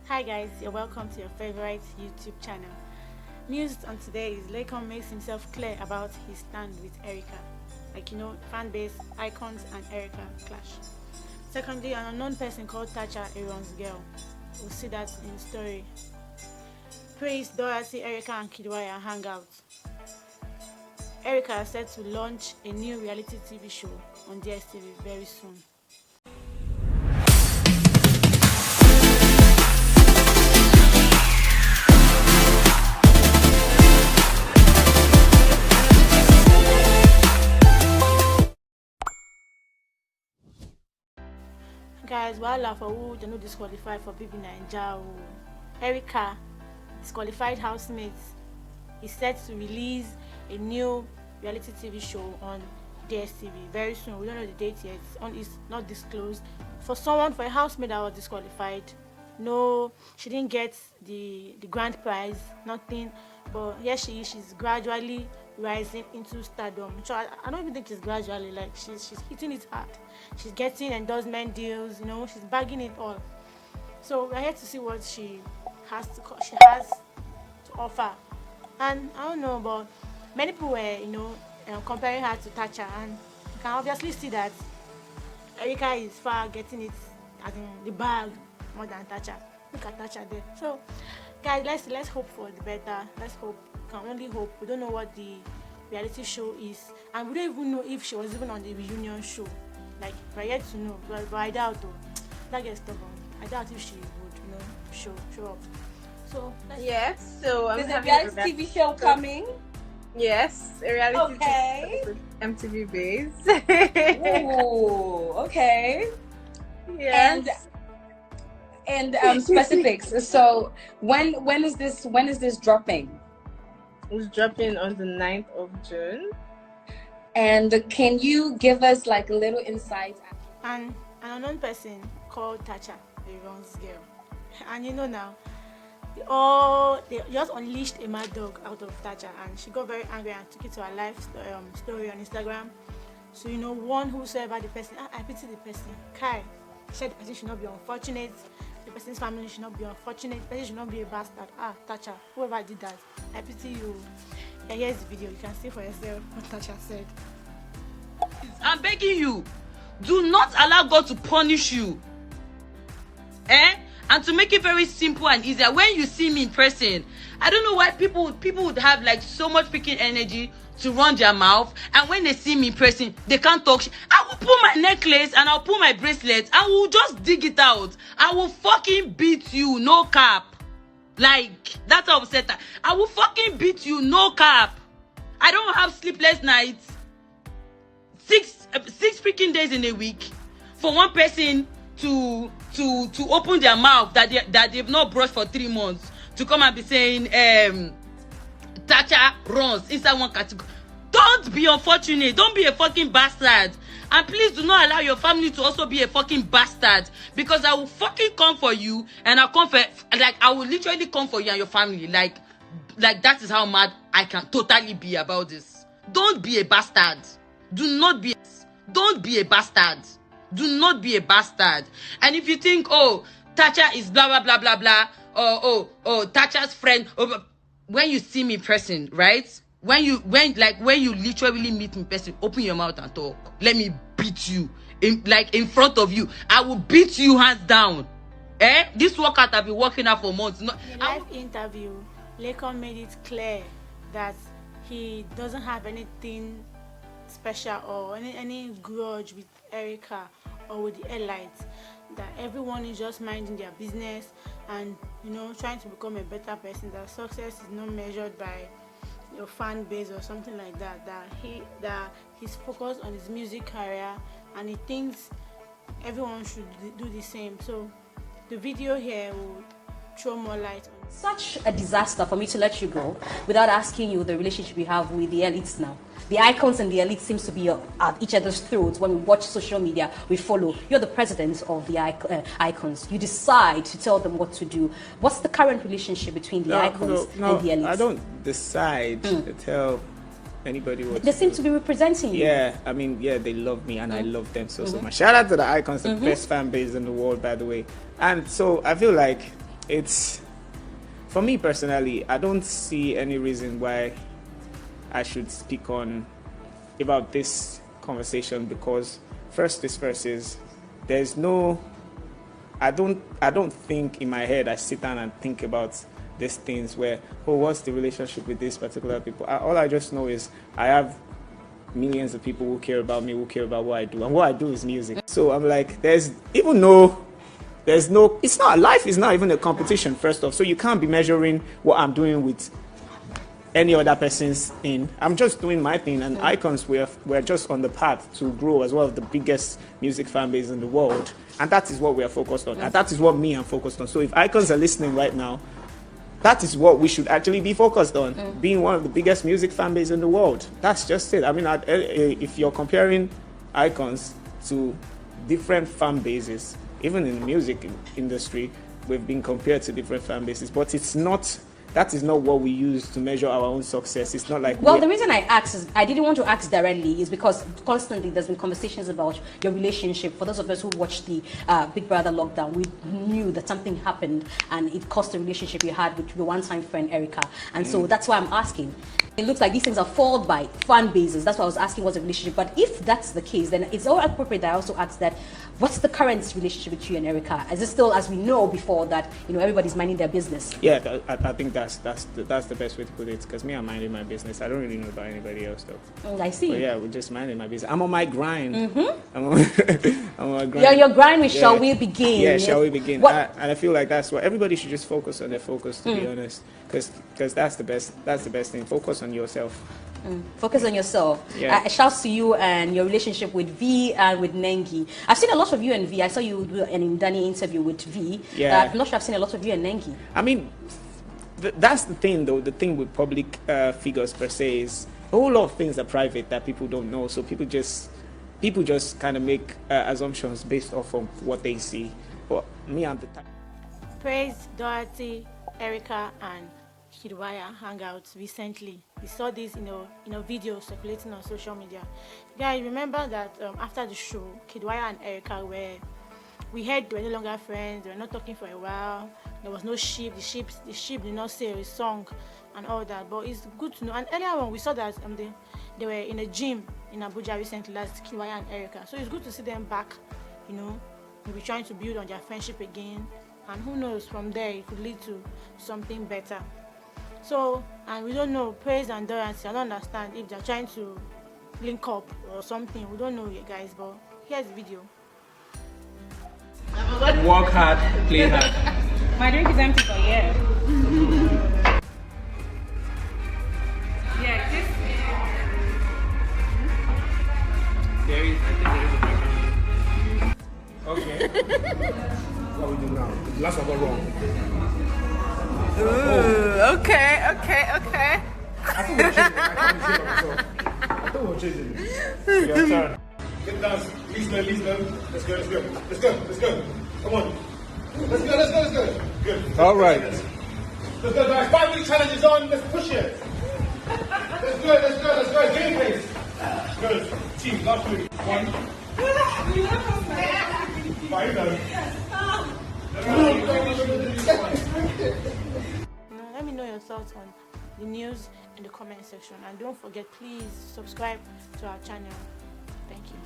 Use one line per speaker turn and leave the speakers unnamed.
Hi guys, you're welcome to your favorite YouTube channel. News on today is Laycon makes himself clear about his stand with Erica. Fan base, icons and Erica clash. Secondly, an unknown person called Tacha, Aaron's girl. We'll see that in the story. Praise Dorothy, Erica and Kidwaya hang out. Erica is set to launch a new reality TV show on DSTV very soon. Guys, while for who they no disqualified for BB Naija, Erica, disqualified housemate, is set to release a new reality TV show on DSTV very soon. We don't know the date yet. It's not disclosed. For a housemate that was disqualified, no, she didn't get the grand prize, nothing. But here she is. She's gradually rising into stardom. So I don't even think it's gradually. Like she's hitting it hard. She's getting endorsement deals. She's bagging it all. So we're here to see what she has to offer. And I don't know, but many people were comparing her to Tacha, and you can obviously see that Erica is far getting it as in the bag more than Tacha. Look at Tacha there. So guys, let's hope for the better. Let's hope. We can only hope. We don't know what the reality show is, and we don't even know if she was even on the reunion show. Like we're yet to know, but I doubt though. That gets stubborn. I doubt if she would, show up. So
yes. So
there's a reality TV show coming.
Yes, a reality
TV
MTV base.
Oh, okay.
Yes.
And specifics. So when is this dropping?
It's dropping on the 9th of June.
And can you give us like a little insight?
And an unknown person called Tacha, Aaron's girl. And now, they just unleashed a mad dog out of Tacha, and she got very angry and took it to her live story on Instagram. So one whosoever the person, I pity the person. Kai said the person should not be unfortunate. The person's family should not be unfortunate. The person should not be a bastard. Tacha, whoever did that, I pity you. Yeah, here's the video. You can see for yourself what Tacha said.
I'm begging you, do not allow God to punish you. And to make it very simple and easier, when you see me in person, I don't know why people would have like so much freaking energy to run their mouth, and when they see me in person, they can't talk. I will pull my necklace and I'll pull my bracelet. I will just dig it out. I will fucking beat you, no cap. Like, that's how upset I will fucking beat you, no cap. I don't have sleepless nights. Six freaking days in a week for one person to open their mouth that they've not brushed for 3 months to come and be saying Tacha runs inside one category. Don't be unfortunate. Don't be a fucking bastard. And please do not allow your family to also be a fucking bastard, because I will fucking come for you, and I'll come for, like, I will literally come for you and your family. Like that is how mad I can totally be about this. Don't be a bastard. Don't be a bastard. Do not be a bastard. And if you think, Tacha is blah blah blah blah blah, or Tacha's friend, when you see me in person, right? When you literally meet me in person, open your mouth and talk. Let me beat you in front of you. I will beat you hands down. This workout I've been working out for months.
In a live interview, Laycon made it clear that he doesn't have anything special or any grudge with Erica or with the Elites. That everyone is just minding their business and trying to become a better person. That success is not measured by your fan base or something like that. That he's focused on his music career, and he thinks everyone should do the same. So the video here will throw more light on
such a disaster for me to let you go without asking you the relationship you have with the elites now. The icons and the elites seems to be at each other's throats. When we watch social media, we follow. You're the president of the icons. You decide to tell them what to do. What's the current relationship between the icons and the elites?
I don't decide to tell anybody what
they seem to be representing you.
Yeah, I mean, yeah, they love me and I love them so much. Shout out to the icons, the best fan base in the world, by the way. And so I feel like it's, for me personally, I don't see any reason why I should speak on about this conversation, because first is there's no, I don't think in my head, I sit down and think about these things where, oh, what's the relationship with these particular people? All I just know is I have millions of people who care about me, who care about what I do, and what I do is music. So I'm like, it's not, life is not even a competition, first off, so you can't be measuring what I'm doing with any other person's in. I'm just doing my thing, and Icons, we're just on the path to grow as one of the biggest music fan base in the world, and that is what we are focused on, and that is what me I'm focused on. So if Icons are listening right now, that is what we should actually be focused on, being one of the biggest music fan base in the world. That's just it. I mean, if you're comparing Icons to different fan bases, even in the music industry, we've been compared to different fan bases, but that is not what we use to measure our own success. It's not like...
Well, the reason I asked is, I didn't want to ask directly, is because constantly there's been conversations about your relationship. For those of us who watched the Big Brother lockdown, we knew that something happened and it cost the relationship you had with your one-time friend, Erica. And so that's why I'm asking. It looks like these things are followed by fan bases. That's why I was asking what's the relationship. But if that's the case, then it's all appropriate that I also ask that, what's the current relationship between you and Erica? Is it still, as we know before, that everybody's minding their business?
Yeah, I think that's the best way to put it, because me, I'm minding my business. I don't really know about anybody else, though.
I see.
But yeah, we're just minding my business. I'm on my grind. I'm on my grind.
You're on your grind with Shall We Begin?
Yeah, Shall We Begin? And I feel like that's what everybody should just focus on. Their focus, to be honest, because that's the best. That's the best thing. Focus on yourself.
Focus on yourself.
Yeah.
Shouts to you and your relationship with V and with Nengi. I've seen a lot of you and V. I saw you do an Indani interview with V.
Yeah.
I'm not sure I've seen a lot of you and Nengi.
I mean, that's the thing, though. The thing with public figures per se is a whole lot of things are private that people don't know. So people just kind of make assumptions based off of what they see. But me, I'm the type.
Praise, Dorothy, Erica, and Kiddwaya hang out recently. We saw this in a video circulating on social media. Guys, remember that after the show, Kiddwaya and Erica we heard they were no longer friends. They were not talking for a while. There was no ship. The ship did not say a song and all that. But it's good to know. And earlier on, we saw that they were in a gym in Abuja recently. That's Kiddwaya and Erica. So it's good to see them back. Maybe trying to build on their friendship again. And who knows, from there it could lead to something better. So, and we don't know, Praise and Dorothy, I don't understand if they're trying to link up or something. We don't know yet, guys, but here's the video.
Work hard, play hard.
My drink is empty for yeah. Yeah, this.
Okay. What we do now? The last one got wrong.
Ooh, okay.
I thought we were changing it. Your turn. Get down. Leave them. Let's go. Come on. Let's go. Good. All right. Let's go, guys. 5-week challenge is on. Let's push it. Let's go. Game pace. Good. Team, last week. 1. 5 done.
Let me know your thoughts on the news in the comment section, and don't forget, please subscribe to our channel. Thank you.